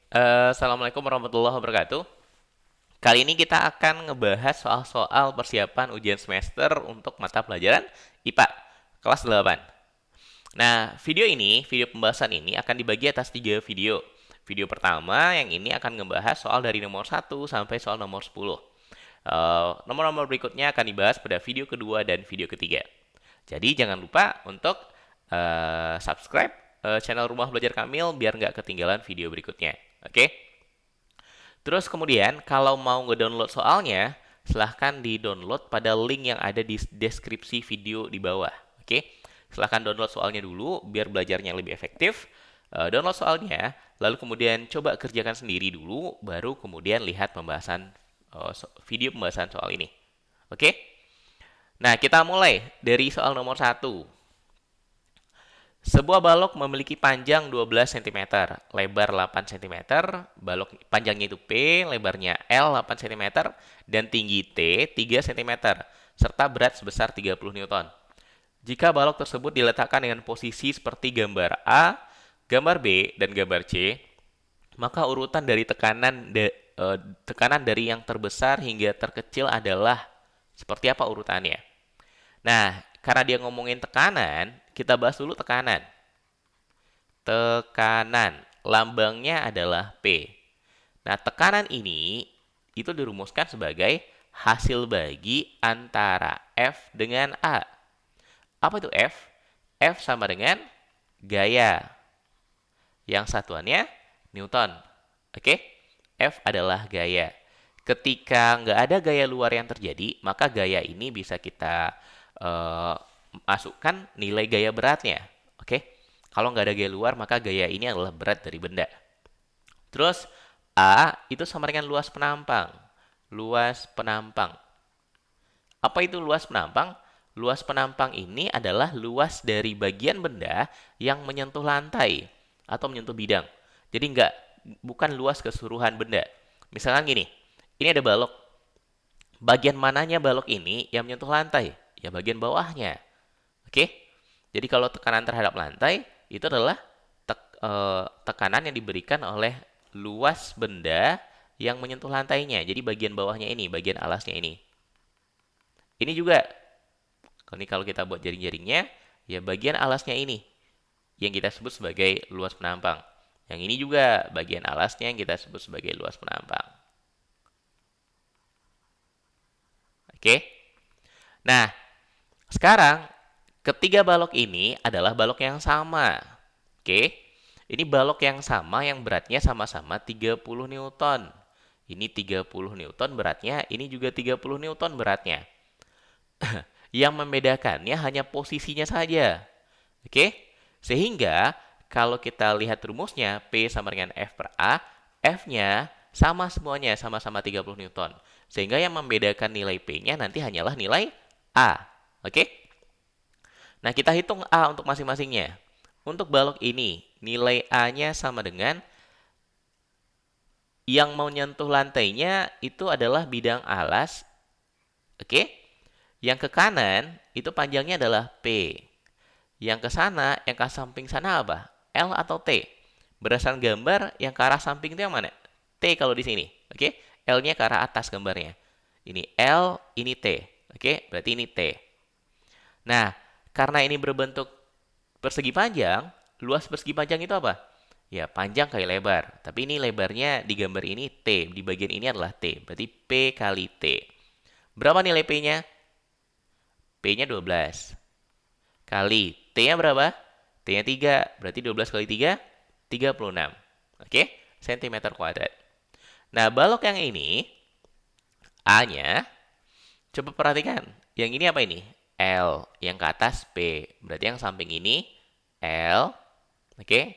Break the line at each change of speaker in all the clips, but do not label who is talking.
Assalamualaikum warahmatullahi wabarakatuh. Kali ini kita akan ngebahas soal-soal persiapan ujian semester untuk mata pelajaran IPA kelas 8. Nah, video pembahasan ini akan dibagi atas 3 video. Video pertama yang ini akan ngebahas soal dari nomor 1 sampai soal nomor 10. Nomor-nomor berikutnya akan dibahas pada video kedua dan video ketiga. Jadi jangan lupa untuk subscribe channel Rumah Belajar Kamil biar nggak ketinggalan video berikutnya. Oke? Terus kemudian kalau mau ngedownload soalnya, silahkan di-download pada link yang ada di deskripsi video di bawah. Oke? Silahkan download soalnya dulu biar belajarnya lebih efektif. Download soalnya, lalu kemudian coba kerjakan sendiri dulu, baru kemudian lihat video pembahasan soal ini. Oke? Nah, kita mulai dari soal nomor 1. Sebuah balok memiliki panjang 12 cm, lebar 8 cm, balok panjangnya itu P, lebarnya L 8 cm, dan tinggi T 3 cm, serta berat sebesar 30 Newton. Jika balok tersebut diletakkan dengan posisi seperti gambar A, gambar B, dan gambar C, maka urutan dari tekanan dari yang terbesar hingga terkecil adalah seperti apa urutannya. Nah, karena dia ngomongin tekanan, kita bahas dulu tekanan. Tekanan, lambangnya adalah P. Nah, tekanan ini itu dirumuskan sebagai hasil bagi antara F dengan A. Apa itu F? F sama dengan gaya. Yang satuannya Newton. Oke? F adalah gaya. Ketika nggak ada gaya luar yang terjadi, maka gaya ini bisa kita masukkan nilai gaya beratnya. Oke? Kalau nggak ada gaya luar, maka gaya ini adalah berat dari benda. Terus, A itu sama dengan luas penampang. Luas penampang. Apa itu luas penampang? Luas penampang ini adalah luas dari bagian benda yang menyentuh lantai atau menyentuh bidang. Jadi bukan luas keseluruhan benda. Misalkan gini, ini ada balok. Bagian mananya balok ini yang menyentuh lantai? Ya bagian bawahnya. Oke? Jadi kalau tekanan terhadap lantai itu adalah tekanan yang diberikan oleh luas benda yang menyentuh lantainya. Jadi bagian bawahnya ini, bagian alasnya ini. Ini juga, ini kalau kita buat jaring-jaringnya, ya bagian alasnya ini yang kita sebut sebagai luas penampang. Yang ini juga bagian alasnya yang kita sebut sebagai luas penampang. Oke? Nah, sekarang ketiga balok ini adalah balok yang sama. Oke? Ini balok yang sama yang beratnya sama-sama 30 Newton. Ini 30 Newton beratnya, ini juga 30 Newton beratnya. Yang membedakannya hanya posisinya saja. Oke? Sehingga kalau kita lihat rumusnya, P sama dengan F per A, F-nya sama semuanya, sama-sama 30 Newton. Sehingga yang membedakan nilai P-nya nanti hanyalah nilai A. Oke? Nah, kita hitung A untuk masing-masingnya. Untuk balok ini, nilai A-nya sama dengan yang menyentuh lantainya itu adalah bidang alas. Oke? Yang ke kanan, itu panjangnya adalah P. Yang ke sana, yang ke samping sana apa? L atau T? Berdasarkan gambar, yang ke arah samping itu yang mana? T kalau di sini. Oke? L-nya ke arah atas gambarnya. Ini L, ini T. Oke? Berarti ini T. Nah, karena ini berbentuk persegi panjang, luas persegi panjang itu apa? Ya, panjang kali lebar. Tapi ini lebarnya di gambar ini T. Di bagian ini adalah T. Berarti P kali T. Berapa nilai P-nya? P-nya 12. Kali T-nya berapa? T-nya 3. Berarti 12 kali 3, 36. Oke? Sentimeter kuadrat. Nah, balok yang ini, A-nya, coba perhatikan. Yang ini apa ini? L. Yang ke atas P. Berarti yang samping ini L. Oke?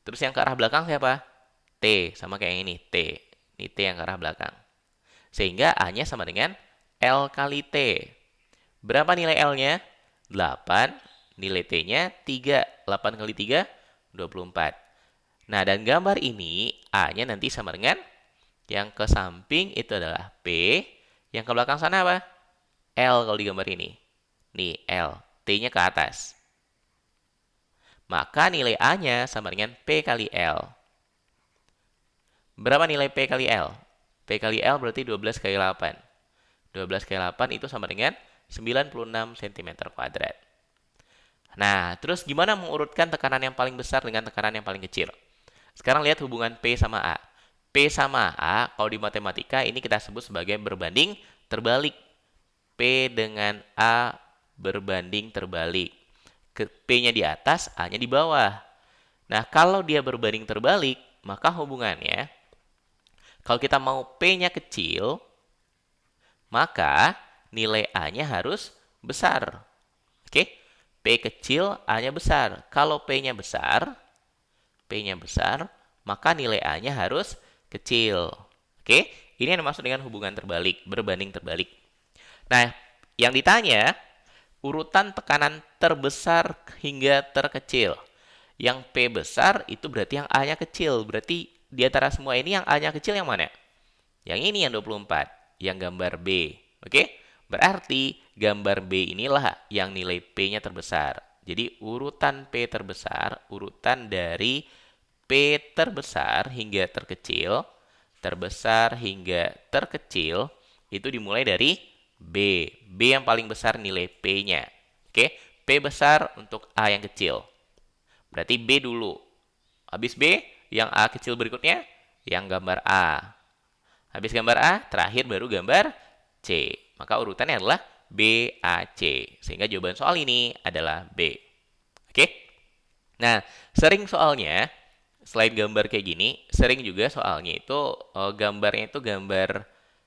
Terus yang ke arah belakang siapa? T. Sama kayak yang ini. T. Ini T yang ke arah belakang. Sehingga A-nya sama dengan L kali T. Berapa nilai L-nya? 8. Nilai T-nya 3. 8 kali 3, 24. Nah, dan gambar ini A-nya nanti sama dengan yang ke samping itu adalah P. Yang ke belakang sana apa? L kalau di gambar ini. Nih, L. T-nya ke atas. Maka nilai A-nya sama dengan P kali L. Berapa nilai P kali L? P kali L berarti 12 kali 8. 12 kali 8 itu sama dengan 96 cm kuadrat. Nah, terus gimana mengurutkan tekanan yang paling besar dengan tekanan yang paling kecil? Sekarang lihat hubungan P sama A. P sama A, kalau di matematika ini kita sebut sebagai berbanding terbalik. P dengan A berbanding terbalik. P-nya di atas, A-nya di bawah. Nah, kalau dia berbanding terbalik, maka hubungannya, kalau kita mau P-nya kecil, maka nilai A-nya harus besar. Oke? P kecil, A-nya besar. Kalau P-nya besar, maka nilai A-nya harus kecil. Oke? Ini yang dimaksud dengan hubungan terbalik, berbanding terbalik. Nah, yang ditanya, urutan tekanan terbesar hingga terkecil. Yang P besar itu berarti yang A-nya kecil. Berarti di antara semua ini yang A-nya kecil yang mana? Yang ini yang 24, yang gambar B. Oke? Berarti gambar B inilah yang nilai P-nya terbesar. Jadi urutan P terbesar, urutan dari P terbesar hingga terkecil, terbesar hingga terkecil, itu dimulai dari B. B yang paling besar nilai P-nya. Oke? P besar untuk A yang kecil. Berarti B dulu. Habis B, yang A kecil berikutnya, yang gambar A. Habis gambar A, terakhir baru gambar C. Maka urutannya adalah B, A, C. Sehingga jawaban soal ini adalah B. Oke? Nah, sering soalnya, selain gambar kayak gini, sering juga soalnya itu gambarnya itu gambar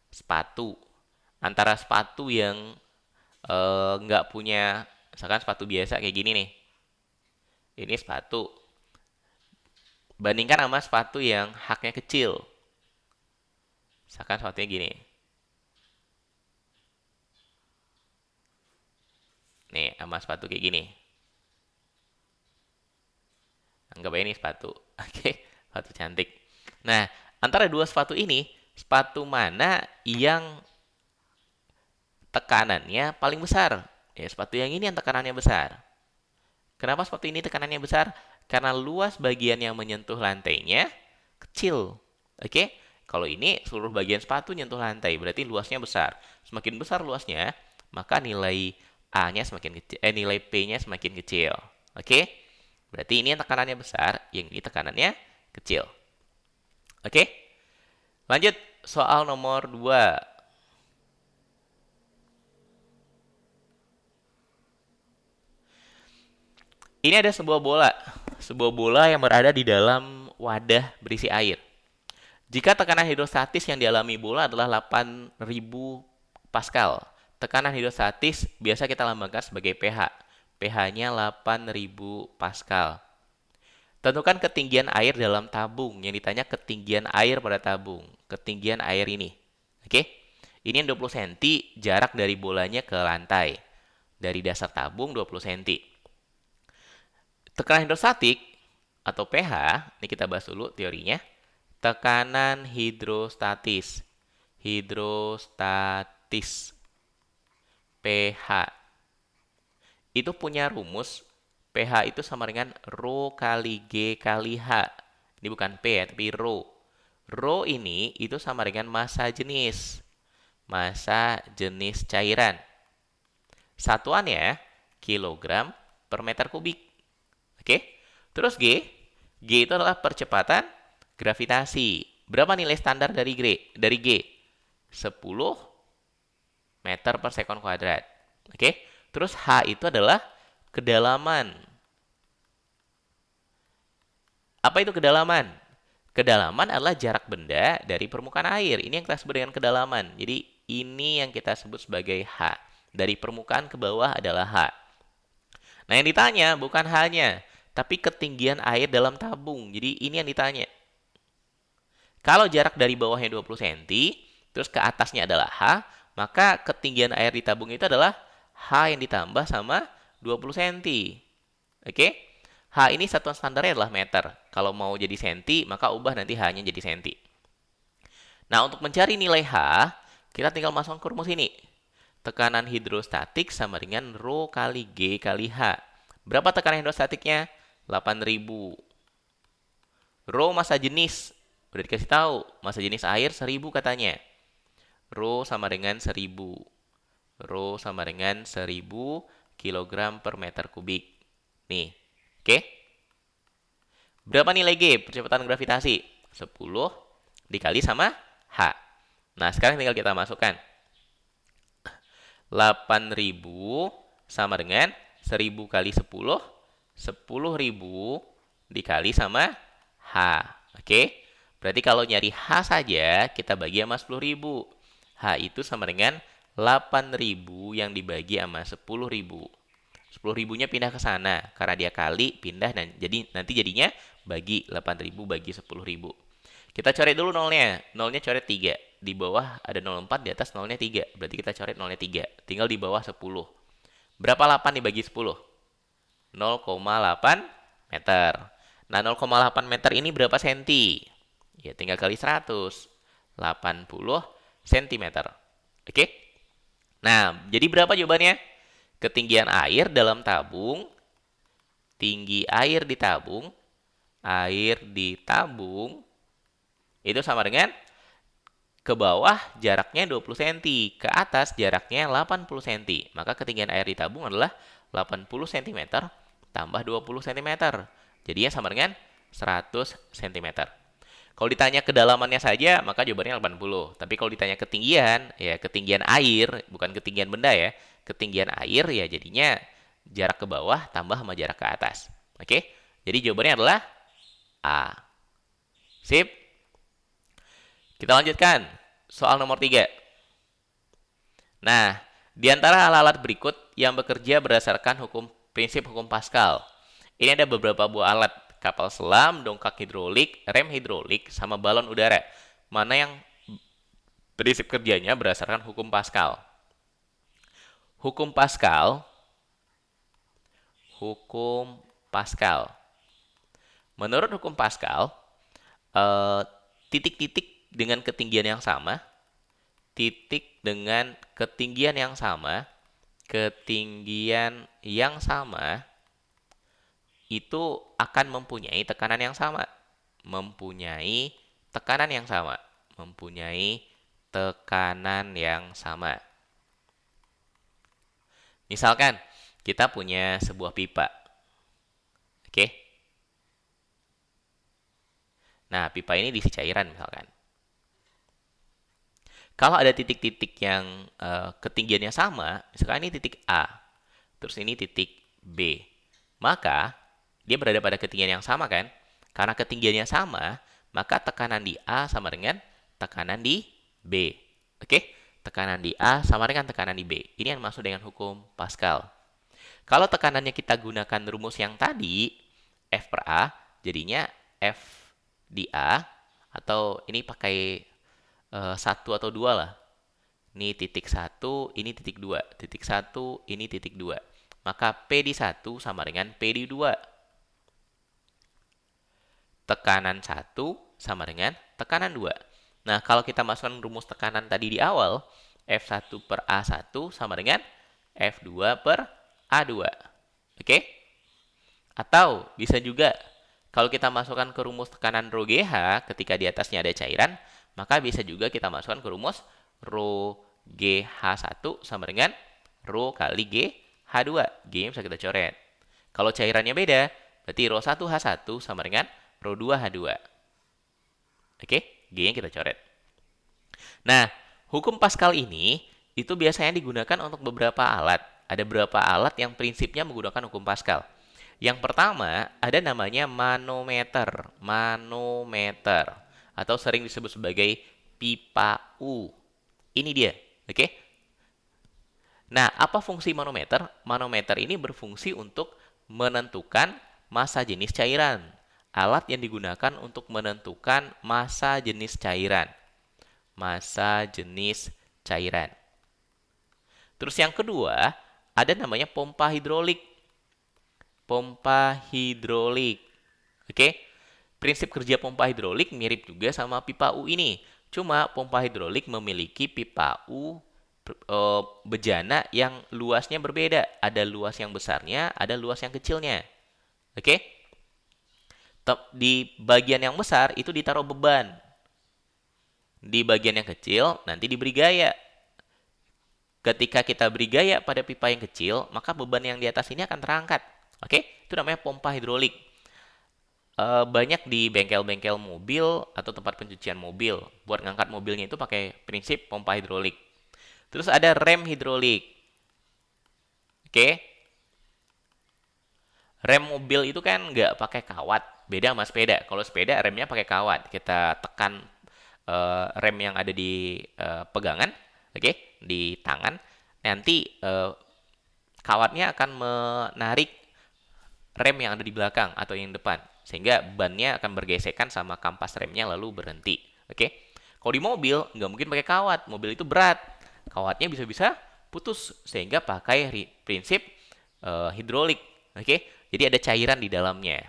sepatu. Antara sepatu yang nggak punya, misalkan sepatu biasa kayak gini nih. Ini sepatu. Bandingkan sama sepatu yang haknya kecil. Misalkan sepatunya gini. Nih, sama sepatu kayak gini. Anggap aja ini sepatu. Oke, sepatu cantik. Nah, antara dua sepatu ini, sepatu mana yang tekanannya paling besar? Ya, sepatu yang ini yang tekanannya besar. Kenapa sepatu ini tekanannya besar? Karena luas bagian yang menyentuh lantainya kecil. Oke? Kalau ini seluruh bagian sepatu nyentuh lantai, berarti luasnya besar. Semakin besar luasnya, maka nilai A-nya semakin kecil, nilai P-nya semakin kecil. Oke? Berarti ini yang tekanannya besar, yang ini tekanannya kecil. Oke? Lanjut soal nomor 2. Ini ada sebuah bola. Sebuah bola yang berada di dalam wadah berisi air. Jika tekanan hidrostatis yang dialami bola adalah 8.000 Pascal. Tekanan hidrostatis biasa kita lambangkan sebagai pH. pH-nya 8.000 Pascal. Tentukan ketinggian air dalam tabung. Yang ditanya ketinggian air pada tabung. Ketinggian air ini. Oke? Ini yang 20 cm jarak dari bolanya ke lantai. Dari dasar tabung 20 cm. Tekanan hidrostatik atau pH, ini kita bahas dulu teorinya. Tekanan hidrostatis. Hidrostatis. pH. Itu punya rumus. pH itu sama dengan Rho kali G kali H. Ini bukan P ya, tapi Rho. Rho ini itu sama dengan massa jenis. Massa jenis cairan. Satuannya kilogram per meter kubik. Oke. Terus G. G itu adalah percepatan gravitasi. Berapa nilai standar dari G? 10 meter per sekon kuadrat. Oke. Terus H itu adalah kedalaman. Apa itu kedalaman? Kedalaman adalah jarak benda dari permukaan air. Ini yang kita sebut dengan kedalaman. Jadi ini yang kita sebut sebagai H. Dari permukaan ke bawah adalah H. Nah, yang ditanya bukan H-nya, tapi ketinggian air dalam tabung. Jadi ini yang ditanya. Kalau jarak dari bawahnya 20 cm, terus ke atasnya adalah H, maka ketinggian air di tabung itu adalah H yang ditambah sama 20 cm. Oke? H ini satuan standarnya adalah meter. Kalau mau jadi cm, maka ubah nanti H-nya jadi cm. Nah, untuk mencari nilai H, kita tinggal masukkan ke rumus ini. Tekanan hidrostatik sama dengan Rho kali G kali H. Berapa tekanan hidrostatiknya? 8.000. Rho massa jenis. Udah dikasih tahu, massa jenis air 1000 katanya. Rho sama dengan 1000. Rho sama dengan 1000 kilogram per meter kubik. Nih, oke? Berapa nilai G, percepatan gravitasi? 10 dikali sama H. Nah, sekarang tinggal kita masukkan. 8.000 sama dengan 1000 kali 10, 10.000 dikali sama H. Oke? Berarti kalau nyari H saja, kita bagi sama 10.000. H itu sama dengan 8.000 yang dibagi sama 10.000. 10.000-nya pindah ke sana. Karena dia kali, pindah, dan jadi nanti jadinya bagi 8.000 bagi 10.000. Kita coret dulu nolnya. Nolnya coret 3. Di bawah ada 0,4, di atas nolnya 3. Berarti kita coret nolnya 3. Tinggal di bawah 10. Berapa 8 dibagi 10? 0,8 meter. Nah, 0,8 meter ini berapa senti? Ya, tinggal kali 100. 80 cm. Oke? Nah, jadi berapa jawabannya? Ketinggian air dalam tabung, tinggi air di tabung, itu sama dengan ke bawah jaraknya 20 cm, ke atas jaraknya 80 cm. Maka ketinggian air di tabung adalah 80 cm tambah 20 cm. Jadinya sama dengan 100 cm. Kalau ditanya kedalamannya saja, maka jawabannya 80. Tapi kalau ditanya ketinggian, ya ketinggian air, bukan ketinggian benda ya. Ketinggian air ya jadinya jarak ke bawah tambah sama jarak ke atas. Oke? Jadi jawabannya adalah A. Sip. Kita lanjutkan. Soal nomor 3. Nah, di antara alat-alat berikut yang bekerja berdasarkan prinsip hukum Pascal. Ini ada beberapa buah alat. Kapal selam, dongkak hidrolik, rem hidrolik, sama balon udara. Mana yang prinsip kerjanya berdasarkan hukum Pascal? Hukum Pascal. Menurut hukum Pascal, titik-titik dengan ketinggian yang sama, itu akan mempunyai tekanan yang sama. Misalkan, kita punya sebuah pipa. Oke? Nah, pipa ini diisi cairan misalkan. Kalau ada titik-titik yang ketinggiannya sama, misalkan ini titik A, terus ini titik B, maka dia berada pada ketinggian yang sama kan? Karena ketinggiannya sama, maka tekanan di A sama dengan tekanan di B. Oke? Tekanan di A sama dengan tekanan di B. Ini yang masuk dengan hukum Pascal. Kalau tekanannya kita gunakan rumus yang tadi, F per A, jadinya F di A, atau ini pakai 1 atau 2 lah. Ini titik 1, ini titik 2. Titik 1, ini titik 2. Maka P di 1 sama dengan P di 2. Tekanan 1 sama dengan tekanan 2. Nah, kalau kita masukkan rumus tekanan tadi di awal, F1 per A1 sama dengan F2 per A2. Oke? Atau bisa juga, kalau kita masukkan ke rumus tekanan rho GH ketika di atasnya ada cairan, maka bisa juga kita masukkan ke rumus rho GH1 sama dengan rho kali GH2. G-nya bisa kita coret. Kalau cairannya beda, berarti rho 1H1 sama dengan rho 2H2. Oke, G-nya kita coret. Nah, hukum Pascal ini itu biasanya digunakan untuk beberapa alat. Ada beberapa alat yang prinsipnya menggunakan hukum Pascal. Yang pertama, ada namanya manometer. Manometer. Atau sering disebut sebagai pipa U. Ini dia, oke? Nah, apa fungsi manometer? Manometer ini berfungsi untuk menentukan massa jenis cairan. Alat yang digunakan untuk menentukan massa jenis cairan. Massa jenis cairan. Terus yang kedua, ada namanya pompa hidrolik. Pompa hidrolik. Oke? Prinsip kerja pompa hidrolik mirip juga sama pipa U ini. Cuma pompa hidrolik memiliki pipa U bejana yang luasnya berbeda. Ada luas yang besarnya, ada luas yang kecilnya. Oke? Di bagian yang besar itu ditaruh beban. Di bagian yang kecil, nanti diberi gaya. Ketika kita beri gaya pada pipa yang kecil, maka beban yang di atas ini akan terangkat. Oke, itu namanya pompa hidrolik. Banyak di bengkel-bengkel mobil atau tempat pencucian mobil. Buat ngangkat mobilnya itu pakai prinsip pompa hidrolik. Terus ada rem hidrolik. Oke, rem mobil itu kan nggak pakai kawat. Beda sama sepeda. Kalau sepeda remnya pakai kawat. Kita tekan rem yang ada di pegangan, oke, di tangan. Nanti kawatnya akan menarik rem yang ada di belakang atau yang depan, sehingga bannya akan bergesekan sama kampas remnya lalu berhenti. Oke, kalau di mobil nggak mungkin pakai kawat, mobil itu berat, kawatnya bisa-bisa putus, sehingga pakai prinsip hidrolik. Oke, jadi ada cairan di dalamnya.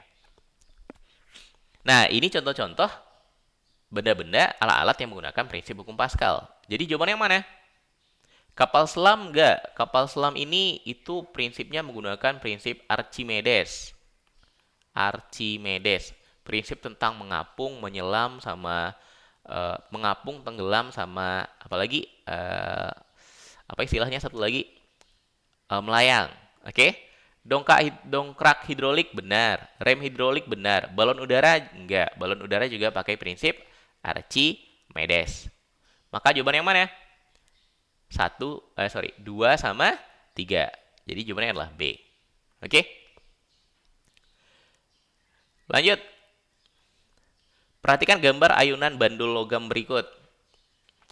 Nah, ini contoh-contoh benda-benda alat-alat yang menggunakan prinsip hukum Pascal. Jadi jawabannya yang mana? Kapal selam enggak. Kapal selam ini itu prinsipnya menggunakan prinsip Archimedes. Archimedes. Prinsip tentang mengapung, menyelam, sama mengapung, tenggelam, sama apalagi apa istilahnya satu lagi? Melayang. Oke? Dongkrak hidrolik benar. Rem hidrolik benar. Balon udara enggak. Balon udara juga pakai prinsip Archimedes. Maka jawaban yang mana? 2 sama 3. Jadi jawabannya adalah B. Oke? Lanjut. Perhatikan gambar ayunan bandul logam berikut.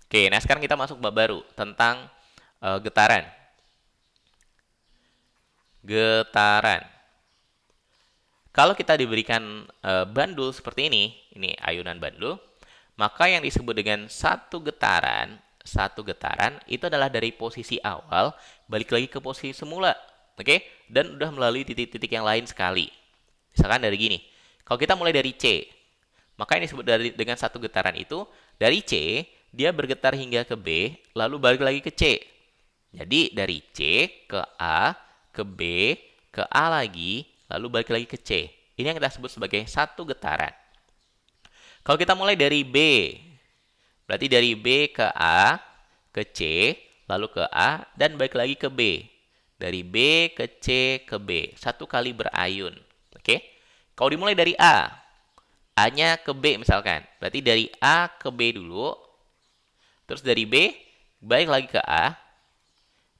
Oke, nah sekarang kita masuk bab baru tentang getaran. Getaran. Kalau kita diberikan bandul seperti ini ayunan bandul, maka yang disebut dengan satu getaran itu adalah dari posisi awal balik lagi ke posisi semula, oke? Dan udah melalui titik-titik yang lain sekali. Misalkan dari gini, kalau kita mulai dari C, maka yang disebut dengan satu getaran itu dari C dia bergetar hingga ke B, lalu balik lagi ke C. Jadi dari C ke A ke B ke A lagi, lalu balik lagi ke C. Ini yang kita sebut sebagai satu getaran. Kalau kita mulai dari B, berarti dari B ke A, ke C, lalu ke A, dan balik lagi ke B. Dari B ke C ke B. Satu kali berayun. Oke? Kalau dimulai dari A, A-nya ke B misalkan. Berarti dari A ke B dulu. Terus dari B, balik lagi ke A.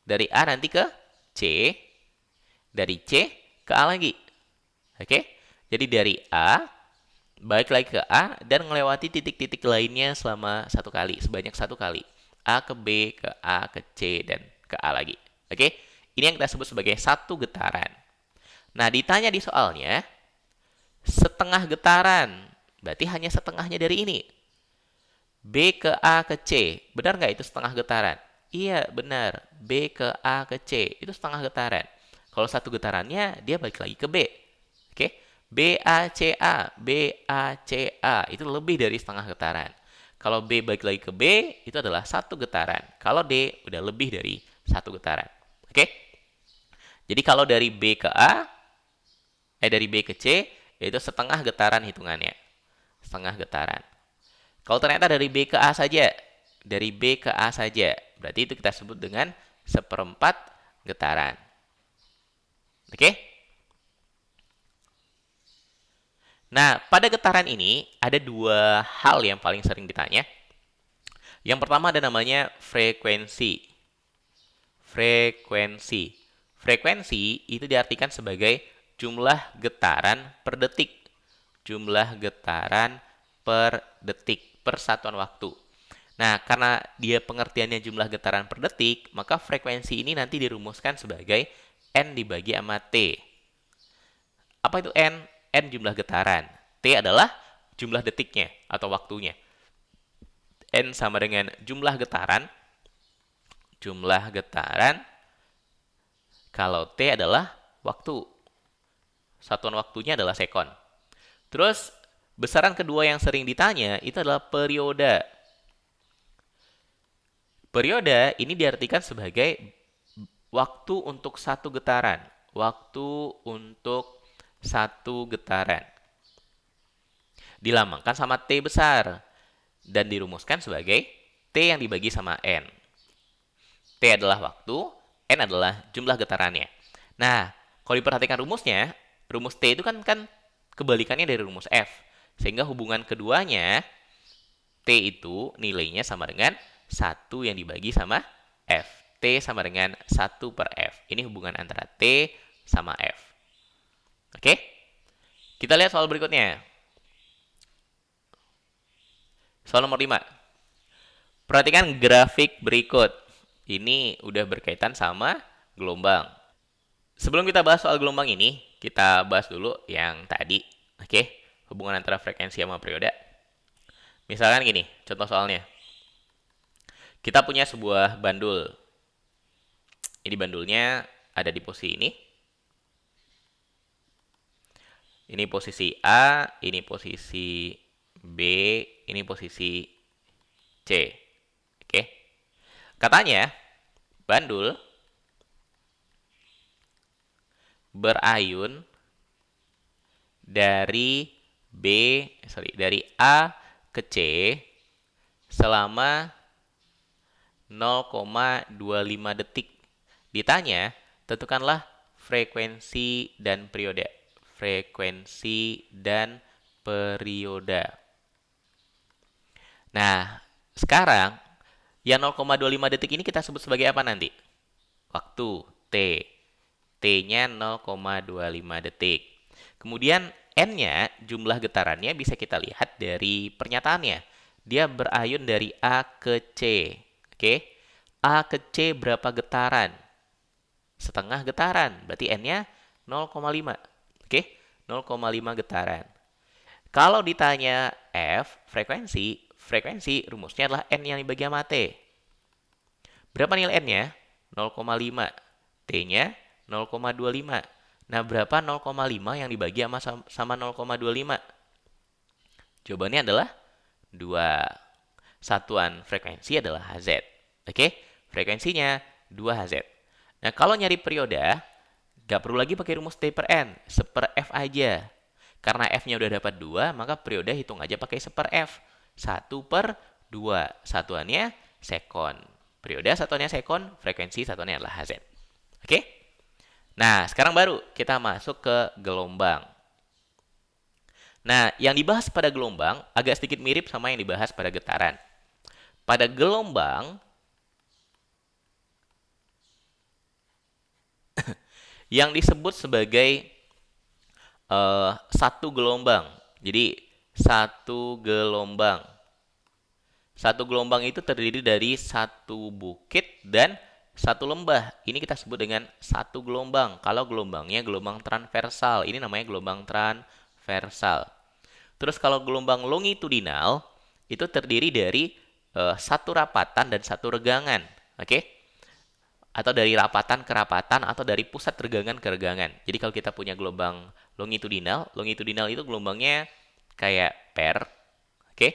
Dari A nanti ke C. Dari C ke A lagi. Oke? Jadi dari A, balik lagi ke A, dan melewati titik-titik lainnya selama satu kali, sebanyak satu kali. A ke B, ke A, ke C, dan ke A lagi. Oke? Ini yang kita sebut sebagai satu getaran. Nah, ditanya di soalnya, setengah getaran. Berarti hanya setengahnya dari ini. B ke A ke C. Benar nggak itu setengah getaran? Iya, benar. B ke A ke C. Itu setengah getaran. Kalau satu getarannya, dia balik lagi ke B. Oke? BACA, BACA itu lebih dari setengah getaran. Kalau B balik lagi ke B, itu adalah satu getaran. Kalau D udah lebih dari satu getaran. Oke? Jadi kalau dari B ke A, dari B ke C, yaitu setengah getaran hitungannya. Setengah getaran. Kalau ternyata dari B ke A saja, berarti itu kita sebut dengan seperempat getaran. Oke? Nah, pada getaran ini ada dua hal yang paling sering ditanya. Yang pertama ada namanya frekuensi. Frekuensi. Frekuensi itu diartikan sebagai jumlah getaran per detik. Jumlah getaran per detik, per satuan waktu. Nah, karena dia pengertiannya jumlah getaran per detik, maka frekuensi ini nanti dirumuskan sebagai N dibagi sama T. Apa itu N? N jumlah getaran. T adalah jumlah detiknya atau waktunya. N sama dengan jumlah getaran. Jumlah getaran. Kalau T adalah waktu. Satuan waktunya adalah sekon. Terus, besaran kedua yang sering ditanya itu adalah periode. Periode ini diartikan sebagai waktu untuk satu getaran. Waktu untuk satu getaran. Dilambangkan sama T besar. dan dirumuskan sebagai T yang dibagi sama N. T adalah waktu, N adalah jumlah getarannya. Nah, kalau diperhatikan rumusnya, rumus T itu kan kebalikannya dari rumus F. Sehingga hubungan keduanya, T itu nilainya sama dengan 1 yang dibagi sama F. T sama dengan 1 per F. Ini hubungan antara T sama F. Oke? Kita lihat soal berikutnya. Soal nomor 5. Perhatikan grafik berikut. Ini udah berkaitan sama gelombang. Sebelum kita bahas soal gelombang ini, kita bahas dulu yang tadi. Oke? Hubungan antara frekuensi sama periode. Misalkan gini, contoh soalnya. Kita punya sebuah bandul. Ini bandulnya ada di posisi ini. Ini posisi A, ini posisi B, ini posisi C. Oke. Katanya, bandul berayun dari dari A ke C selama 0,25 detik. Ditanya, tentukanlah frekuensi dan periode. Frekuensi dan periode. Nah, sekarang yang 0,25 detik ini kita sebut sebagai apa nanti? Waktu, T. T-nya 0,25 detik. Kemudian N-nya, jumlah getarannya bisa kita lihat dari pernyataannya. Dia berayun dari A ke C. Oke? A ke C berapa getaran? Setengah getaran. Berarti N-nya 0,5. Oke? 0,5 getaran. Kalau ditanya F, frekuensi rumusnya adalah N yang dibagi sama T. Berapa nilai N-nya? 0,5. T-nya 0,25. Nah, berapa 0,5 yang dibagi sama 0,25? Jawabannya adalah 2. Satuan frekuensi adalah Hz. Oke? Frekuensinya 2 Hz. Nah, kalau nyari periode, nggak perlu lagi pakai rumus T per N. Seper F aja. Karena F-nya udah dapat 2, maka periode hitung aja pakai seper F. 1 per 2. Satuannya sekon. Periode satuannya sekon, frekuensi satuannya adalah Hz. Oke? Nah, sekarang baru kita masuk ke gelombang. Nah, yang dibahas pada gelombang agak sedikit mirip sama yang dibahas pada getaran. Pada gelombang, yang disebut sebagai satu gelombang. Jadi, satu gelombang. Satu gelombang itu terdiri dari satu bukit dan satu lembah. Ini kita sebut dengan satu gelombang. Kalau gelombangnya gelombang transversal, ini namanya gelombang transversal. Terus kalau gelombang longitudinal, itu terdiri dari satu rapatan dan satu regangan. Oke? Atau dari rapatan ke rapatan, atau dari pusat regangan ke regangan. Jadi kalau kita punya gelombang longitudinal itu gelombangnya kayak per. Oke?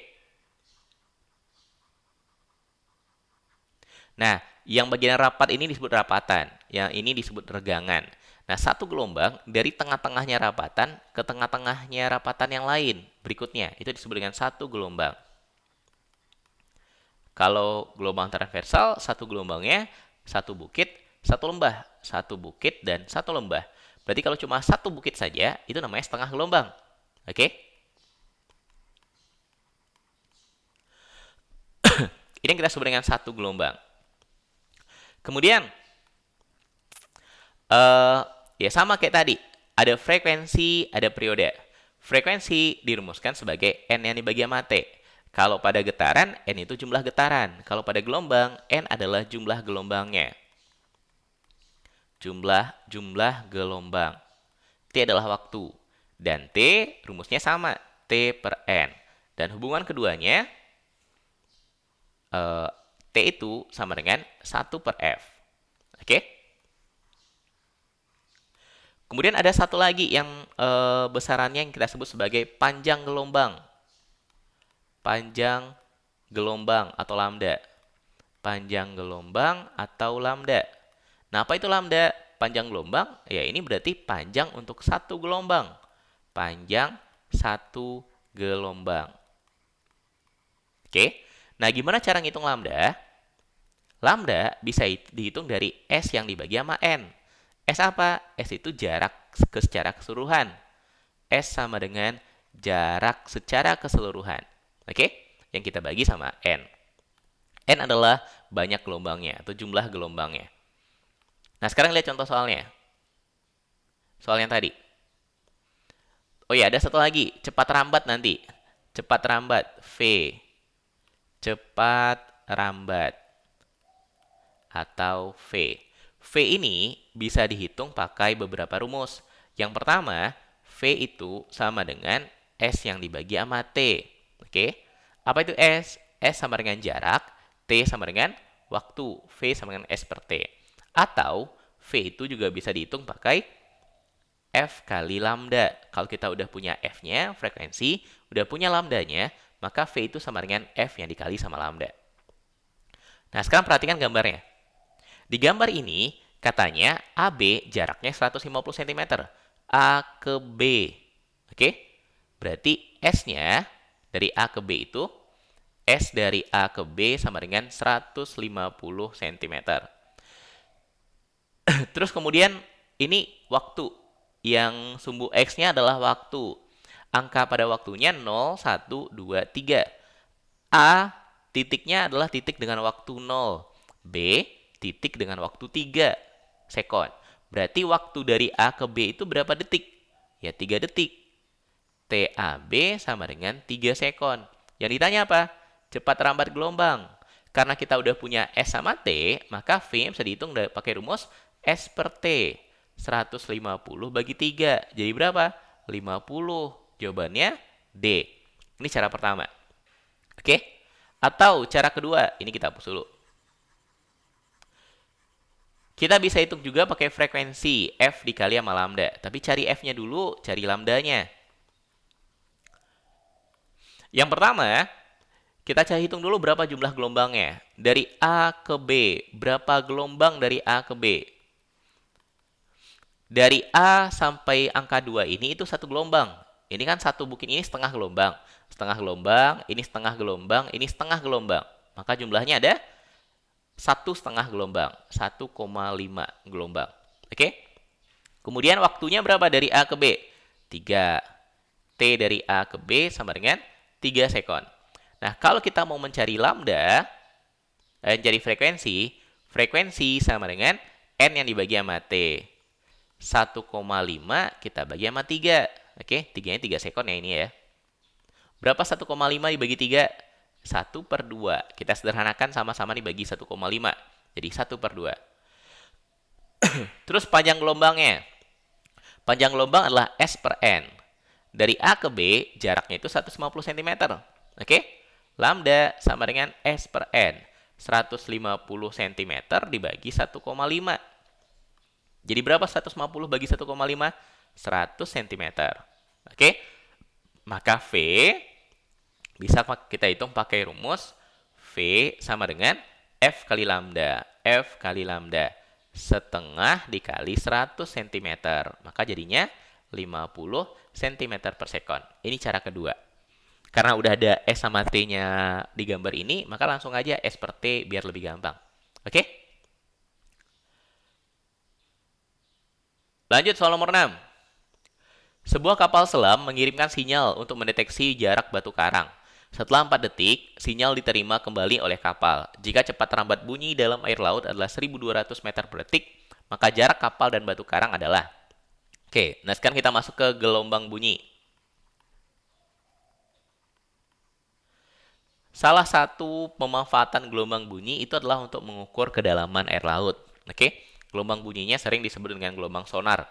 Nah, yang bagian rapat ini disebut rapatan, yang ini disebut regangan. Nah, satu gelombang dari tengah-tengahnya rapatan ke tengah-tengahnya rapatan yang lain berikutnya, itu disebut dengan satu gelombang. Kalau gelombang transversal, satu gelombangnya satu bukit, satu lembah, satu bukit dan satu lembah. Berarti kalau cuma satu bukit saja, itu namanya setengah gelombang. Oke? Ini yang kita sebut dengan satu gelombang. Kemudian, ya sama kayak tadi. Ada frekuensi, ada periode. Frekuensi dirumuskan sebagai N yang dibagi sama T. Kalau pada getaran, N itu jumlah getaran. Kalau pada gelombang, N adalah jumlah gelombangnya. Jumlah gelombang. T adalah waktu. Dan T rumusnya sama. T per N. Dan hubungan keduanya, T itu sama dengan 1 per F. Oke? Kemudian ada satu lagi yang besarannya yang kita sebut sebagai panjang gelombang. Panjang gelombang atau lambda. Panjang gelombang atau lambda. Nah, apa itu lambda? Panjang gelombang, ya ini berarti panjang untuk satu gelombang. Panjang satu gelombang. Oke. Nah, gimana cara ngitung lambda? Lambda bisa dihitung dari S yang dibagi sama N. S apa? S itu jarak secara keseluruhan. S sama dengan jarak secara keseluruhan. Oke? Yang kita bagi sama N. N adalah banyak gelombangnya atau jumlah gelombangnya. Nah, sekarang lihat contoh soalnya. Soal yang tadi. Oh ya, ada satu lagi. Cepat rambat nanti. Cepat rambat. V. Cepat rambat. Atau V. V ini bisa dihitung pakai beberapa rumus. Yang pertama, V itu sama dengan S yang dibagi sama T. Oke? Apa itu S? S sama dengan jarak, T sama dengan waktu. V sama dengan S per T. Atau V itu juga bisa dihitung pakai F kali lambda. Kalau kita udah punya F-nya, frekuensi, udah punya lambdanya, maka V itu sama dengan F yang dikali sama lambda. Nah, sekarang perhatikan gambarnya. Di gambar ini, katanya AB jaraknya 150 cm. A ke B. Oke? Berarti S-nya dari A ke B itu, S dari A ke B sama dengan 150 cm. Terus kemudian, ini waktu. Yang sumbu X-nya adalah waktu. Angka pada waktunya 0, 1, 2, 3. A titiknya adalah titik dengan waktu 0. B titik dengan waktu 3 sekon. Berarti waktu dari A ke B itu berapa detik? Ya 3 detik. TAB sama dengan 3 sekon. Yang ditanya apa? Cepat rambat gelombang. Karena kita udah punya S sama T, maka V bisa dihitung pakai rumus S per T. 150 bagi 3. Jadi berapa? 50. Jawabannya D. Ini cara pertama. Oke? Atau cara kedua, ini kita hapus dulu. Kita bisa hitung juga pakai frekuensi F dikali sama lambda. Tapi cari F-nya dulu, cari lambdanya. Yang pertama, kita cari hitung dulu berapa jumlah gelombangnya. Dari A ke B, berapa gelombang dari A ke B? Dari A sampai angka 2 ini itu satu gelombang. Ini kan satu bukit ini setengah gelombang. Setengah gelombang, ini setengah gelombang, ini setengah gelombang. Maka jumlahnya ada 1,5 gelombang. 1,5 gelombang. Oke? Kemudian waktunya berapa dari A ke B? 3. T dari A ke B sama dengan 3 sekon. Nah, kalau kita mau mencari lambda, mencari frekuensi, frekuensi sama dengan N yang dibagi sama T. 1,5 kita bagi sama 3. Oke, 3-nya 3 sekon ya ini ya. Berapa 1,5 dibagi 3? 1 per 2. Kita sederhanakan sama-sama dibagi 1,5. Jadi 1 per 2. Terus panjang gelombangnya. Panjang gelombang adalah S per N. Dari A ke B, jaraknya itu 150 cm. Oke? Lambda sama dengan S per N. 150 cm dibagi 1,5. Jadi berapa 150 bagi 1,5? 100 cm. Oke? Maka V bisa kita hitung pakai rumus V sama dengan F kali lambda. F kali lambda. Setengah dikali 100 cm. Maka jadinya 50 cm per sekon. Ini cara kedua. Karena udah ada S sama T-nya di gambar ini, maka langsung aja S per T biar lebih gampang. Oke? Lanjut soal nomor 6. Sebuah kapal selam mengirimkan sinyal untuk mendeteksi jarak batu karang. Setelah 4 detik, sinyal diterima kembali oleh kapal. Jika cepat rambat bunyi dalam air laut adalah 1.200 meter per detik, maka jarak kapal dan batu karang adalah. Oke, nah sekarang kita masuk ke gelombang bunyi. Salah satu pemanfaatan gelombang bunyi itu adalah untuk mengukur kedalaman air laut. Oke, gelombang bunyinya sering disebut dengan gelombang sonar.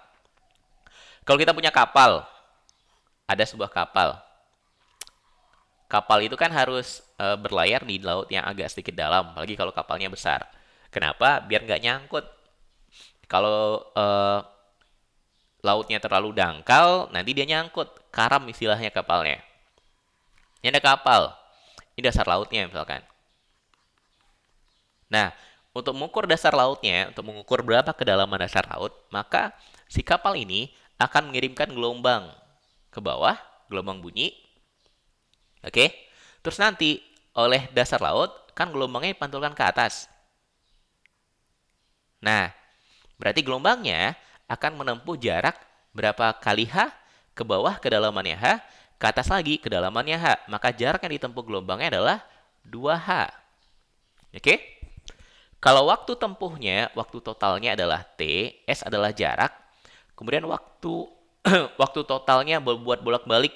Kalau kita punya kapal, ada sebuah kapal. Kapal itu kan harus berlayar di laut yang agak sedikit dalam, apalagi kalau kapalnya besar. Kenapa? Biar nggak nyangkut. Kalau lautnya terlalu dangkal, nanti dia nyangkut. Karam istilahnya kapalnya. Ini ada kapal. Ini dasar lautnya misalkan. Nah, untuk mengukur dasar lautnya, untuk mengukur berapa kedalaman dasar laut, maka si kapal ini akan mengirimkan gelombang ke bawah, gelombang bunyi. Oke. Terus nanti oleh dasar laut, kan gelombangnya dipantulkan ke atas. Nah, berarti gelombangnya akan menempuh jarak berapa kali H ke bawah kedalamannya H, ke atas lagi kedalamannya H. Maka jarak yang ditempuh gelombangnya adalah 2H. Oke? Kalau waktu tempuhnya, waktu totalnya adalah T, S adalah jarak. Kemudian waktu waktu totalnya buat bolak-balik,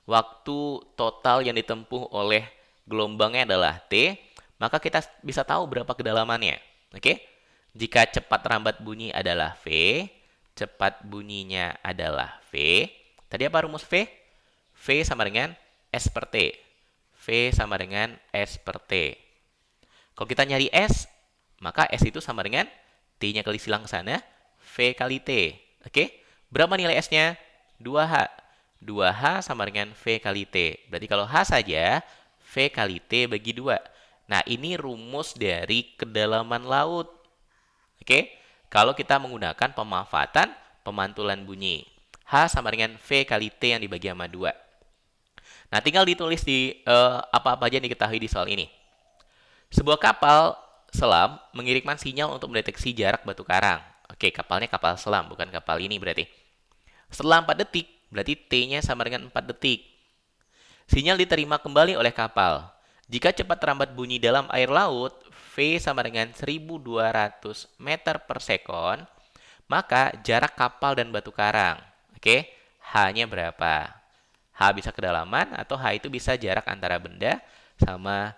waktu total yang ditempuh oleh gelombangnya adalah T, maka kita bisa tahu berapa kedalamannya. Oke? Jika cepat rambat bunyi adalah V, cepat bunyinya adalah V. Tadi apa rumus V? V sama dengan S per T. V sama dengan S per T. Kalau kita nyari S, maka S itu sama dengan T-nya kali silang ke sana, V kali T. Oke? Berapa nilai S-nya? 2H. 2H sama dengan V kali T. Berarti kalau H saja, V kali T bagi 2. Nah, ini rumus dari kedalaman laut. Oke? Kalau kita menggunakan pemanfaatan pemantulan bunyi. H sama dengan V kali T yang dibagi sama 2. Nah, tinggal ditulis di apa-apa aja yang diketahui di soal ini. Sebuah kapal selam mengirimkan sinyal untuk mendeteksi jarak batu karang. Oke, kapalnya kapal selam, bukan kapal ini berarti. Setelah 4 detik, berarti T-nya sama dengan 4 detik. Sinyal diterima kembali oleh kapal. Jika cepat rambat bunyi dalam air laut, V sama dengan 1200 meter per sekon, maka jarak kapal dan batu karang. Oke, H-nya berapa? H bisa kedalaman atau H itu bisa jarak antara benda sama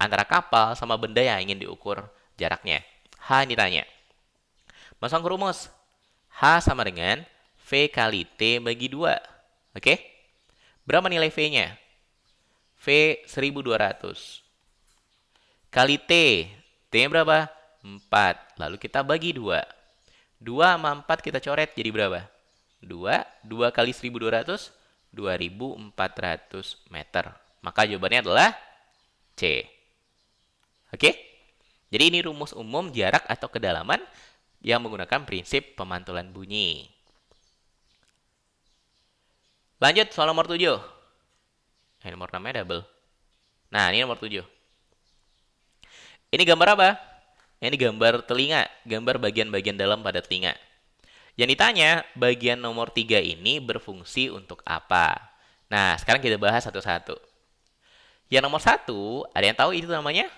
antara kapal sama benda yang ingin diukur jaraknya. H ini tanya. Masang ke rumus. H sama dengan V kali T bagi 2. Oke? Berapa nilai V-nya? V 1200. Kali T. T-nya berapa? 4. Lalu kita bagi 2. 2 sama 4 kita coret jadi berapa? 2. 2 kali 1200. 2400 meter. Maka jawabannya adalah C. Oke? Jadi ini rumus umum jarak atau kedalaman yang menggunakan prinsip pemantulan bunyi. Lanjut soal nomor 7. Nomor 6-nya double. Nah, ini nomor 7. Ini gambar apa? Ini gambar telinga, gambar bagian-bagian dalam pada telinga. Yang ditanya, bagian nomor 3 ini berfungsi untuk apa? Nah, sekarang kita bahas satu-satu. Yang nomor 1, ada yang tahu itu namanya?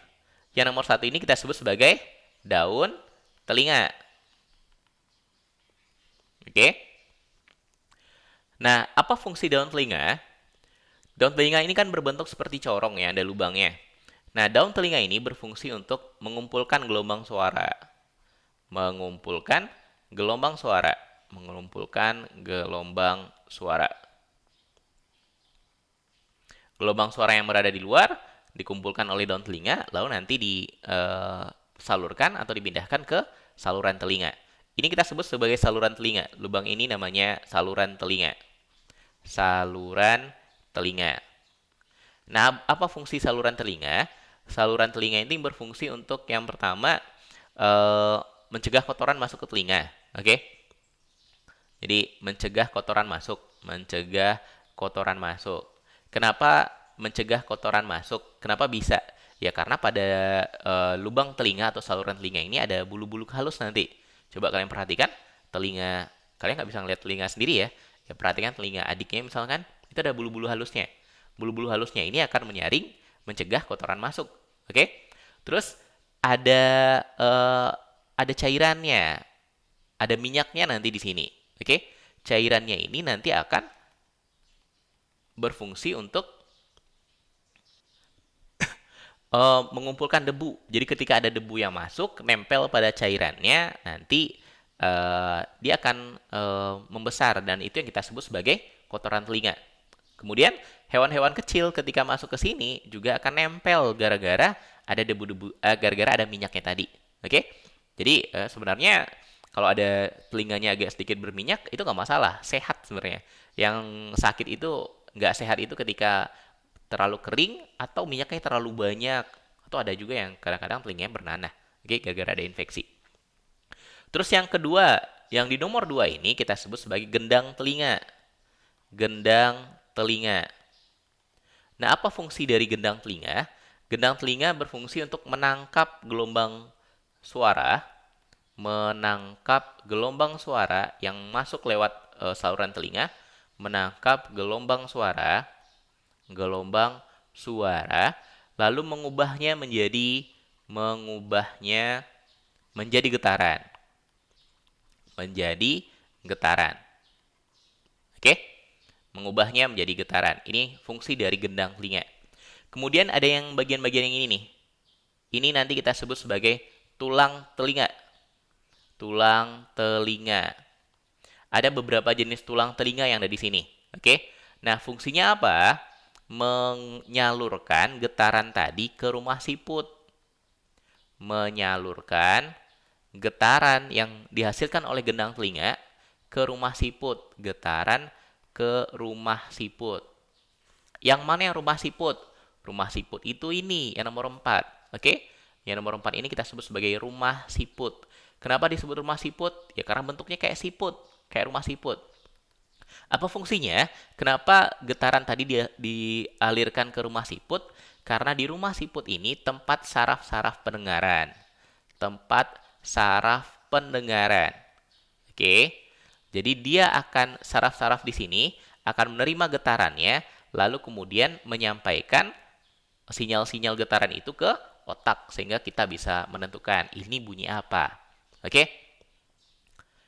Yang nomor 1 ini kita sebut sebagai daun telinga. Oke? Nah, apa fungsi daun telinga? Daun telinga ini kan berbentuk seperti corong ya, ada lubangnya. Nah, daun telinga ini berfungsi untuk mengumpulkan gelombang suara. Mengumpulkan gelombang suara. Mengumpulkan gelombang suara. Gelombang suara yang berada di luar dikumpulkan oleh daun telinga, lalu nanti disalurkan atau dipindahkan ke saluran telinga. Ini kita sebut sebagai saluran telinga. Lubang ini namanya saluran telinga. Saluran telinga. Nah, apa fungsi saluran telinga? Saluran telinga ini berfungsi untuk yang pertama mencegah kotoran masuk ke telinga. Oke? Jadi mencegah kotoran masuk, mencegah kotoran masuk. Kenapa mencegah kotoran masuk? Kenapa bisa? Ya karena pada lubang telinga atau saluran telinga ini ada bulu-bulu halus nanti. Coba kalian perhatikan telinga, kalian nggak bisa ngeliat telinga sendiri ya. Ya perhatikan telinga adiknya misalkan, itu ada bulu-bulu halusnya. Bulu-bulu halusnya ini akan menyaring, mencegah kotoran masuk. Oke? Terus ada cairannya, ada minyaknya nanti di sini. Oke? Cairannya ini nanti akan berfungsi untuk mengumpulkan debu. Jadi ketika ada debu yang masuk, nempel pada cairannya, nanti dia akan membesar dan itu yang kita sebut sebagai kotoran telinga. Kemudian hewan-hewan kecil ketika masuk ke sini juga akan nempel gara-gara ada debu-debu, gara-gara ada minyaknya tadi. Oke? Jadi sebenarnya kalau ada telinganya agak sedikit berminyak itu nggak masalah, sehat sebenarnya. Yang sakit itu nggak sehat itu ketika terlalu kering atau minyaknya terlalu banyak, atau ada juga yang kadang-kadang telinganya bernanah, oke, gara-gara ada infeksi. Terus yang kedua, yang di nomor 2 ini kita sebut sebagai gendang telinga. Gendang telinga. Nah, apa fungsi dari gendang telinga? Gendang telinga berfungsi untuk menangkap gelombang suara yang masuk lewat saluran telinga, menangkap gelombang suara, lalu mengubahnya menjadi getaran. Oke? Mengubahnya menjadi getaran. Ini fungsi dari gendang telinga. Kemudian ada yang bagian-bagian yang ini nih. Ini nanti kita sebut sebagai tulang telinga. Tulang telinga. Ada beberapa jenis tulang telinga yang ada di sini. Oke? Nah, fungsinya apa? Menyalurkan getaran tadi ke rumah siput. Menyalurkan getaran yang dihasilkan oleh gendang telinga ke rumah siput. Getaran ke rumah siput. Yang mana yang rumah siput? Rumah siput itu ini, yang nomor 4. Oke? Yang nomor 4 ini kita sebut sebagai rumah siput. Kenapa disebut rumah siput? Ya karena bentuknya kayak siput, kayak rumah siput. Apa fungsinya? Kenapa getaran tadi dialirkan ke rumah siput? Karena di rumah siput ini tempat saraf-saraf pendengaran. Tempat saraf pendengaran. Oke. Jadi saraf-saraf di sini akan menerima getarannya, lalu kemudian menyampaikan sinyal-sinyal getaran itu ke otak sehingga kita bisa menentukan ini bunyi apa. Oke?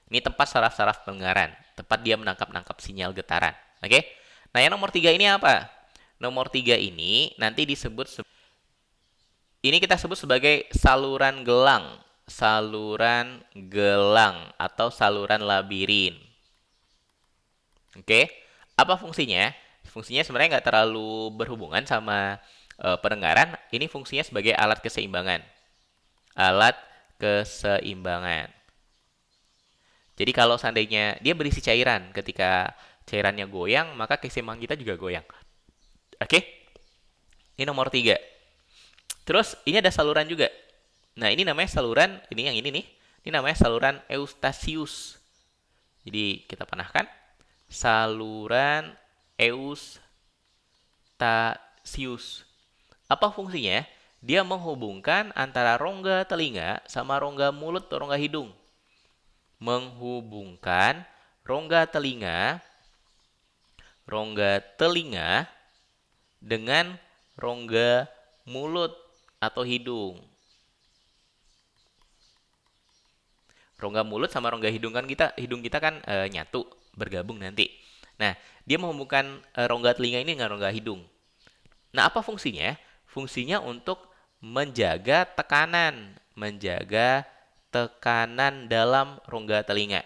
Ini tempat saraf-saraf pendengaran, tempat dia menangkap sinyal getaran. Oke? Nah, yang nomor 3 ini apa? Nomor 3 ini nanti ini kita sebut sebagai saluran gelang. Saluran gelang atau saluran labirin. Oke? Apa fungsinya? Fungsinya sebenarnya nggak terlalu berhubungan sama pendengaran. Ini fungsinya sebagai alat keseimbangan. Alat keseimbangan. Jadi kalau seandainya dia berisi cairan, ketika cairannya goyang, maka keseimbangan kita juga goyang. Oke? Ini nomor 3. Terus ini ada saluran juga. Nah, ini namanya saluran, ini yang ini nih. Ini namanya saluran Eustachius. Jadi kita panahkan. Saluran Eustachius. Apa fungsinya? Dia menghubungkan antara rongga telinga sama rongga mulut atau rongga hidung. Menghubungkan rongga telinga dengan rongga mulut atau hidung. Rongga mulut sama rongga hidung kita kan nyatu, bergabung nanti. Nah, dia menghubungkan rongga telinga ini dengan rongga hidung. Nah, apa fungsinya? Fungsinya untuk menjaga tekanan dalam rongga telinga.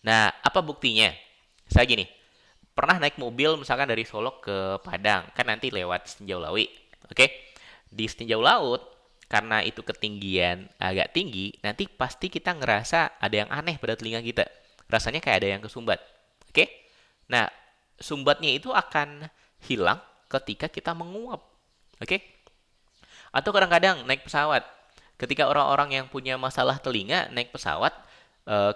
Nah, apa buktinya? Saya gini, pernah naik mobil misalkan dari Solo ke Padang, kan nanti lewat Setinjau Lawi. Oke? Di Setinjau Laut, karena itu ketinggian agak tinggi, nanti pasti kita ngerasa ada yang aneh pada telinga kita. Rasanya kayak ada yang kesumbat. Oke? Nah, sumbatnya itu akan hilang ketika kita menguap. Oke? Atau kadang-kadang naik pesawat. Ketika orang-orang yang punya masalah telinga naik pesawat,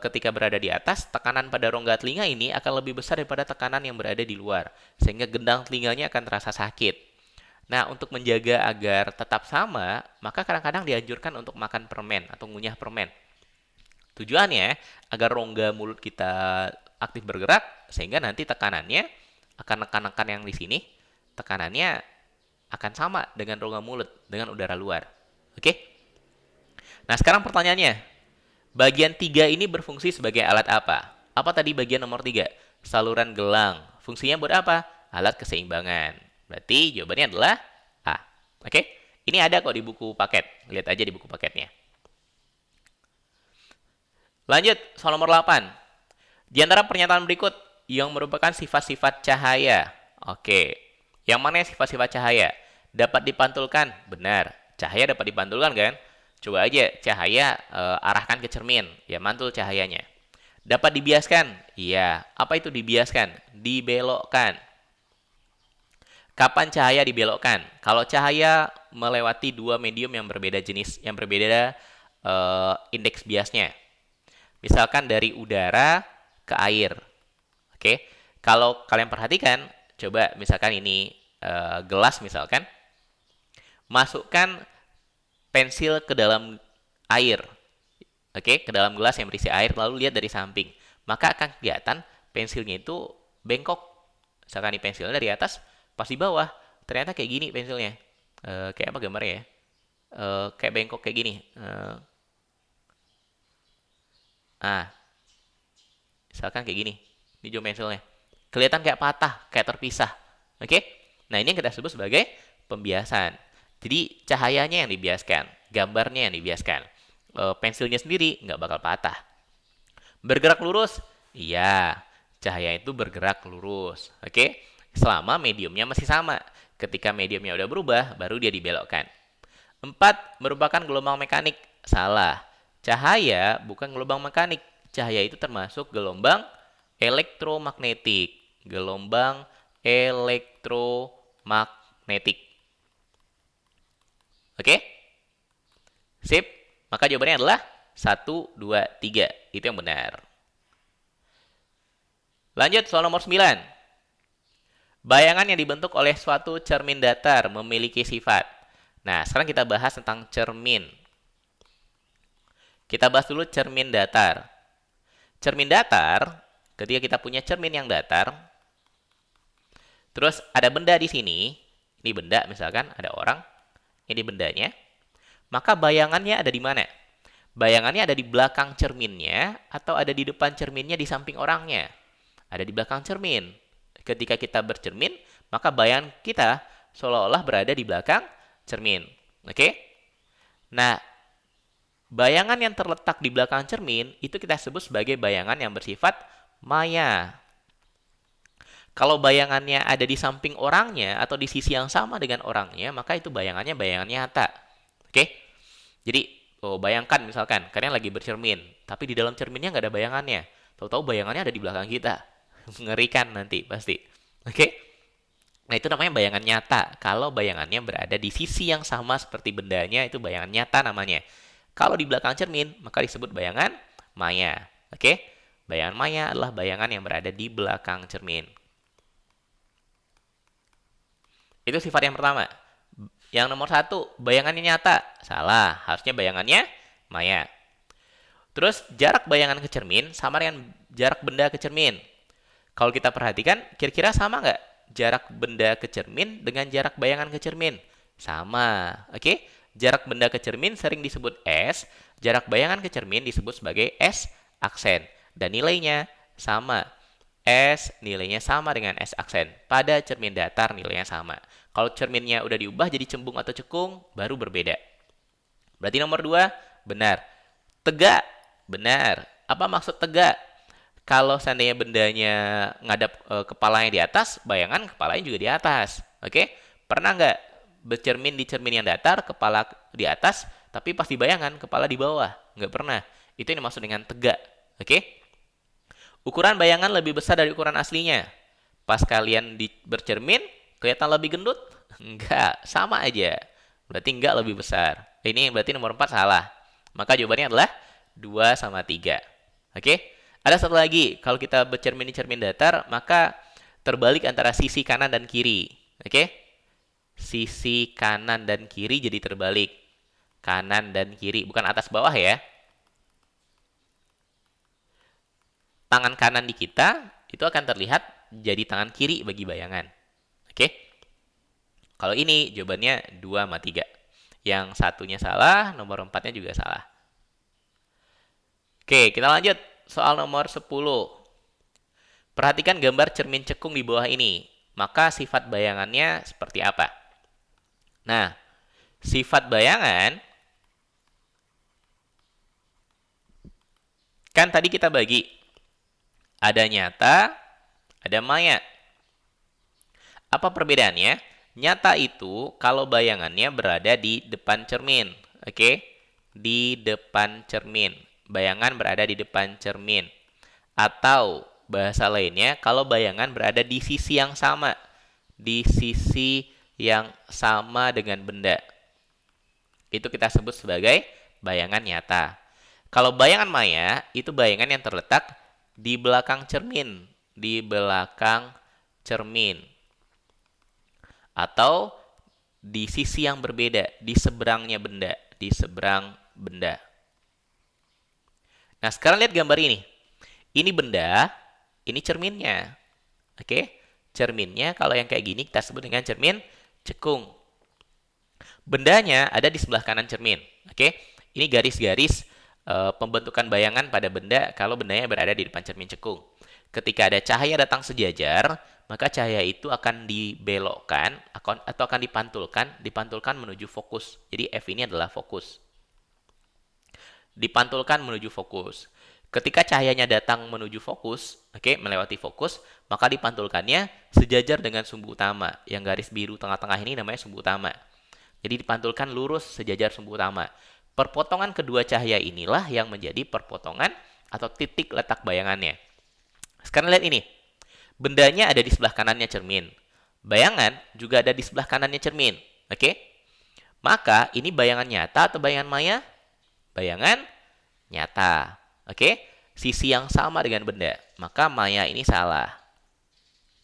ketika berada di atas, tekanan pada rongga telinga ini akan lebih besar daripada tekanan yang berada di luar. Sehingga gendang telinganya akan terasa sakit. Nah, untuk menjaga agar tetap sama, maka kadang-kadang dianjurkan untuk makan permen atau ngunyah permen. Tujuannya agar rongga mulut kita aktif bergerak, sehingga nanti tekanannya akan nekan-nekan yang di sini, tekanannya akan sama dengan rongga mulut, dengan udara luar. Oke? Nah, sekarang pertanyaannya, bagian 3 ini berfungsi sebagai alat apa? Apa tadi bagian nomor 3? Saluran gelang. Fungsinya buat apa? Alat keseimbangan. Berarti jawabannya adalah A. Oke? Ini ada kok di buku paket. Lihat aja di buku paketnya. Lanjut, soal nomor 8. Di antara pernyataan berikut yang merupakan sifat-sifat cahaya. Oke. Yang mana sifat-sifat cahaya? Dapat dipantulkan. Benar. Cahaya dapat dipantulkan kan? Coba aja cahaya arahkan ke cermin. Ya, mantul cahayanya. Dapat dibiaskan? Iya. Apa itu dibiaskan? Dibelokkan. Kapan cahaya dibelokkan? Kalau cahaya melewati dua medium yang berbeda jenis, yang berbeda indeks biasnya. Misalkan dari udara ke air. Oke. Kalau kalian perhatikan, coba misalkan ini gelas misalkan, masukkan pensil ke dalam air. Oke, ke dalam gelas yang berisi air, lalu lihat dari samping. Maka akan kelihatan pensilnya itu bengkok. Misalkan ini pensilnya dari atas, pas di bawah, ternyata kayak gini pensilnya. Kayak apa gambarnya ya? Kayak bengkok kayak gini. Ah, misalkan kayak gini. Ini jom pensilnya. Kelihatan kayak patah, kayak terpisah. Oke? Nah, ini yang kita sebut sebagai pembiasan. Jadi, cahayanya yang dibiaskan, gambarnya yang dibiaskan. Pensilnya sendiri nggak bakal patah. Bergerak lurus? Iya, cahaya itu bergerak lurus. Oke? Selama mediumnya masih sama. Ketika mediumnya udah berubah, baru dia dibelokkan. 4. Merupakan gelombang mekanik. Salah. Cahaya bukan gelombang mekanik. Cahaya itu termasuk gelombang elektromagnetik. Gelombang elektromagnetik. Oke? Sip. Maka jawabannya adalah 1, 2, 3. Itu yang benar. Lanjut soal nomor 9. Bayangan yang dibentuk oleh suatu cermin datar memiliki sifat. Nah, sekarang kita bahas tentang cermin. Kita bahas dulu cermin datar. Cermin datar, ketika kita punya cermin yang datar, terus ada benda di sini, ini benda misalkan, ada orang, ini bendanya, maka bayangannya ada di mana? Bayangannya ada di belakang cerminnya, atau ada di depan cerminnya di samping orangnya? Ada di belakang cermin. Ketika kita bercermin, maka bayangan kita seolah-olah berada di belakang cermin. Oke? Nah, bayangan yang terletak di belakang cermin itu kita sebut sebagai bayangan yang bersifat maya. Kalau bayangannya ada di samping orangnya atau di sisi yang sama dengan orangnya, maka itu bayangannya bayangan nyata. Oke? Jadi, bayangkan misalkan kalian lagi bercermin, tapi di dalam cerminnya nggak ada bayangannya. Tahu-tahu bayangannya ada di belakang kita. Mengerikan nanti pasti. Oke? Nah, itu namanya bayangan nyata. Kalau bayangannya berada di sisi yang sama seperti bendanya, itu bayangan nyata namanya. Kalau di belakang cermin, maka disebut bayangan maya. Oke? Bayangan maya adalah bayangan yang berada di belakang cermin. Itu sifat yang pertama. Yang nomor 1, bayangannya nyata. Salah, harusnya bayangannya maya. Terus, jarak bayangan ke cermin sama dengan jarak benda ke cermin. Kalau kita perhatikan, kira-kira sama nggak jarak benda ke cermin dengan jarak bayangan ke cermin? Sama, oke? Jarak benda ke cermin sering disebut S, jarak bayangan ke cermin disebut sebagai S aksen. Dan nilainya sama. S nilainya sama dengan S aksen. Pada cermin datar nilainya sama. Kalau cerminnya udah diubah jadi cembung atau cekung, baru berbeda. Berarti nomor 2, benar. Tegak, benar. Apa maksud tegak? Kalau seandainya bendanya ngadap kepalanya di atas, bayangan kepalanya juga di atas. Oke? Pernah nggak bercermin di cermin yang datar, kepala di atas, tapi pas di bayangan, kepala di bawah? Nggak pernah. Itu yang dimaksud dengan tegak. Oke? Ukuran bayangan lebih besar dari ukuran aslinya. Pas kalian bercermin, kelihatan lebih gendut? Enggak, sama aja. Berarti enggak lebih besar. Ini berarti nomor 4 salah. Maka jawabannya adalah 2 sama 3. Oke? Ada satu lagi, kalau kita bercermin di cermin datar, maka terbalik antara sisi kanan dan kiri. Oke? Sisi kanan dan kiri jadi terbalik. Kanan dan kiri, bukan atas bawah ya. Tangan kanan di kita, itu akan terlihat jadi tangan kiri bagi bayangan. Oke? Kalau ini jawabannya 2 sama 3. Yang satunya salah, nomor 4-nya juga salah. Oke, kita lanjut. Soal nomor 10. Perhatikan gambar cermin cekung di bawah ini. Maka sifat bayangannya seperti apa? Nah, sifat bayangan kan tadi kita bagi. Ada nyata, ada maya. Apa perbedaannya? Nyata itu kalau bayangannya berada di depan cermin. Oke? Di depan cermin. Bayangan berada di depan cermin. Atau bahasa lainnya, kalau bayangan berada di sisi yang sama. Di sisi yang sama dengan benda. Itu kita sebut sebagai bayangan nyata. Kalau bayangan maya, itu bayangan yang terletak di belakang cermin. di belakang cermin. Atau di sisi yang berbeda, di seberangnya benda, di seberang benda. Nah, sekarang lihat gambar ini. Ini benda, ini cerminnya. Oke? Cerminnya kalau yang kayak gini kita sebut dengan cermin cekung. Bendanya ada di sebelah kanan cermin. Oke? Ini garis-garis pembentukan bayangan pada benda kalau bendanya berada di depan cermin cekung. Ketika ada cahaya datang sejajar, maka cahaya itu akan dibelokkan atau akan dipantulkan menuju fokus. Jadi F ini adalah fokus. Dipantulkan menuju fokus. Ketika cahayanya datang menuju fokus, melewati fokus, maka dipantulkannya sejajar dengan sumbu utama. Yang garis biru tengah-tengah ini namanya sumbu utama. Jadi dipantulkan lurus sejajar sumbu utama. Perpotongan kedua cahaya inilah yang menjadi perpotongan atau titik letak bayangannya. Sekarang lihat ini. Bendanya ada di sebelah kanannya cermin. Bayangan juga ada di sebelah kanannya cermin. Maka ini bayangan nyata atau bayangan maya? Bayangan nyata. Sisi yang sama dengan benda. Maka maya ini salah.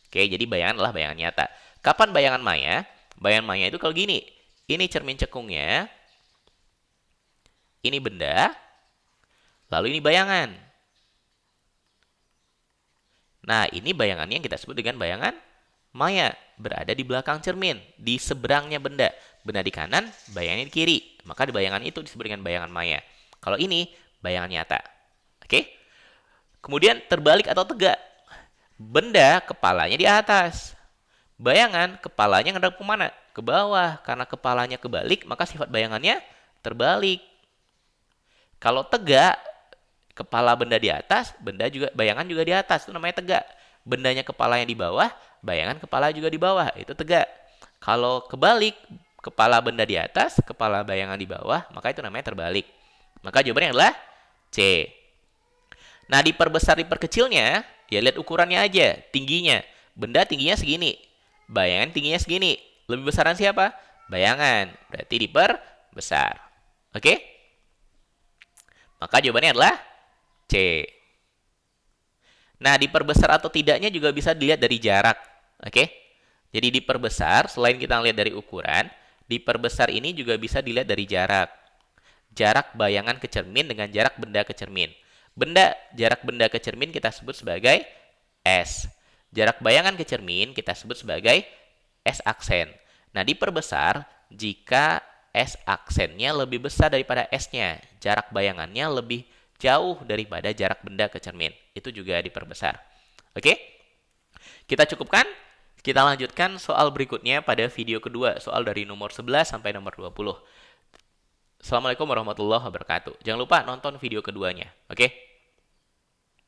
Jadi bayangan adalah bayangan nyata. Kapan bayangan maya? Bayangan maya itu kalau gini. Ini cermin cekungnya. Ini benda. Lalu ini bayangan. Nah, ini bayangannya yang kita sebut dengan bayangan maya. Berada di belakang cermin. Di seberangnya benda. Benda di kanan, bayangannya di kiri. Maka di bayangan itu disebut dengan bayangan maya. Kalau ini, bayangan nyata. Kemudian terbalik atau tegak. Benda kepalanya di atas. Bayangan kepalanya ngadep ke mana? Ke bawah. Karena kepalanya kebalik, maka sifat bayangannya terbalik. Kalau tegak, kepala benda di atas, bayangan juga di atas. Itu namanya tegak. Bendanya kepalanya di bawah, bayangan kepala juga di bawah. Itu tegak. Kalau kebalik, kepala benda di atas, kepala bayangan di bawah, maka itu namanya terbalik. Maka jawabannya adalah C. Nah, diperbesar, diperkecilnya, ya lihat ukurannya aja, tingginya. Benda tingginya segini, bayangan tingginya segini. Lebih besaran siapa? Bayangan. Berarti diperbesar. Maka jawabannya adalah C. Nah, diperbesar atau tidaknya juga bisa dilihat dari jarak. Jadi diperbesar, selain kita lihat dari ukuran, diperbesar ini juga bisa dilihat dari jarak. Jarak bayangan ke cermin dengan jarak benda ke cermin. Jarak benda ke cermin kita sebut sebagai S. Jarak bayangan ke cermin kita sebut sebagai S aksen. Nah, diperbesar jika S aksennya lebih besar daripada S-nya. Jarak bayangannya lebih jauh daripada jarak benda ke cermin. Itu juga diperbesar. Kita cukupkan. Kita lanjutkan soal berikutnya pada video kedua. Soal dari nomor 11 sampai nomor 20. Assalamualaikum warahmatullahi wabarakatuh. Jangan lupa nonton video keduanya.